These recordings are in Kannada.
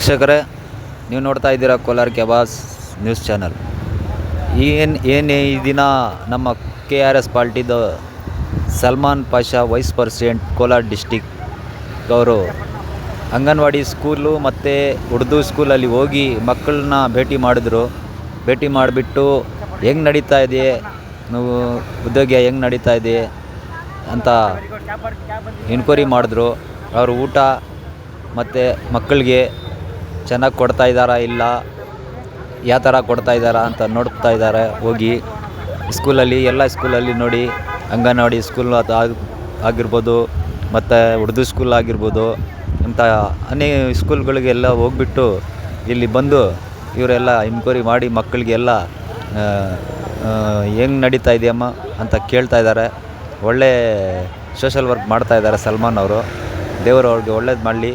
ವೀಕ್ಷಕರೇ, ನೀವು ನೋಡ್ತಾ ಇದ್ದೀರಾ ಕೋಲಾರ ಕೆಬಾಸ್ ನ್ಯೂಸ್ ಚಾನಲ್. ಏನು ಈ ದಿನ ನಮ್ಮ KRS ಪಾರ್ಟಿದು Salman Pasha vice president Kolar district ಅವರು ಅಂಗನವಾಡಿ ಸ್ಕೂಲು ಮತ್ತು ಉರ್ದು ಸ್ಕೂಲಲ್ಲಿ ಹೋಗಿ ಮಕ್ಕಳನ್ನ ಭೇಟಿ ಮಾಡಿದ್ರು. ಭೇಟಿ ಮಾಡಿಬಿಟ್ಟು ಹೆಂಗೆ ನಡೀತಾ ಇದೆ, ನೀವು ಉದ್ಯೋಗ ಹೆಂಗೆ ನಡೀತಾ ಇದೆ ಅಂತ ಎನ್ಕ್ವೈರಿ ಮಾಡಿದ್ರು. ಅವರು ಊಟ ಮತ್ತು ಮಕ್ಕಳಿಗೆ ಚೆನ್ನಾಗಿ ಕೊಡ್ತಾ ಇದ್ದಾರಾ ಇಲ್ಲ, ಯಾವ ಥರ ಕೊಡ್ತಾ ಇದ್ದಾರಾ ಅಂತ ನೋಡ್ತಾ ಇದ್ದಾರೆ. ಹೋಗಿ ಸ್ಕೂಲಲ್ಲಿ ಎಲ್ಲ ಸ್ಕೂಲಲ್ಲಿ ನೋಡಿ, ಅಂಗನವಾಡಿ ಸ್ಕೂಲ್ ಆಗಿರ್ಬೋದು ಮತ್ತು ಉರ್ದು ಸ್ಕೂಲ್ ಆಗಿರ್ಬೋದು ಅಂತ ಅನೇಕ ಸ್ಕೂಲ್ಗಳಿಗೆಲ್ಲ ಹೋಗ್ಬಿಟ್ಟು ಇಲ್ಲಿ ಬಂದು ಇವರೆಲ್ಲ ಎನ್ಕ್ವೈರಿ ಮಾಡಿ ಮಕ್ಕಳಿಗೆಲ್ಲ ಹೆಂಗೆ ನಡೀತಾ ಇದೆಯಮ್ಮ ಅಂತ ಕೇಳ್ತಾ ಇದ್ದಾರೆ. ಒಳ್ಳೆ ಸೋಷಲ್ ವರ್ಕ್ ಮಾಡ್ತಾ ಇದ್ದಾರೆ ಸಲ್ಮಾನ್ ಅವರು. ದೇವರು ಅವ್ರಿಗೆ ಒಳ್ಳೇದು ಮಾಡಲಿ,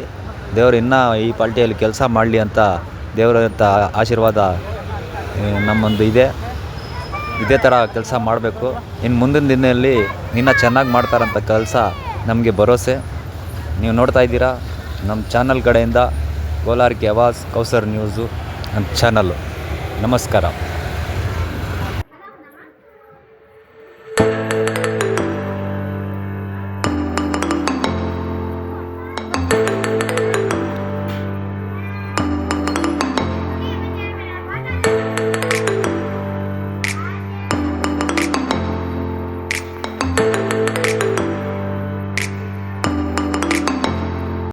ದೇವರು ಇನ್ನೂ ಈ ಪಾರ್ಟಿಯಲ್ಲಿ ಕೆಲಸ ಮಾಡಲಿ ಅಂತ ದೇವರ ಆಶೀರ್ವಾದ ನಮ್ಮೊಂದು ಇದೆ. ಇದೇ ಥರ ಕೆಲಸ ಮಾಡಬೇಕು. ಇನ್ನು ಮುಂದಿನ ದಿನದಲ್ಲಿ ಇನ್ನೂ ಚೆನ್ನಾಗಿ ಮಾಡ್ತಾರಂಥ ಕೆಲಸ ನಮಗೆ ಭರವಸೆ. ನೀವು ನೋಡ್ತಾ ಇದ್ದೀರಾ ನಮ್ಮ ಚಾನಲ್ ಕಡೆಯಿಂದ ಕೋಲಾರ ಕೆಬಾಸ್ ಕೌಸರ್ ನ್ಯೂಸು ನಮ್ಮ ಚಾನಲ್ಲು. ನಮಸ್ಕಾರ.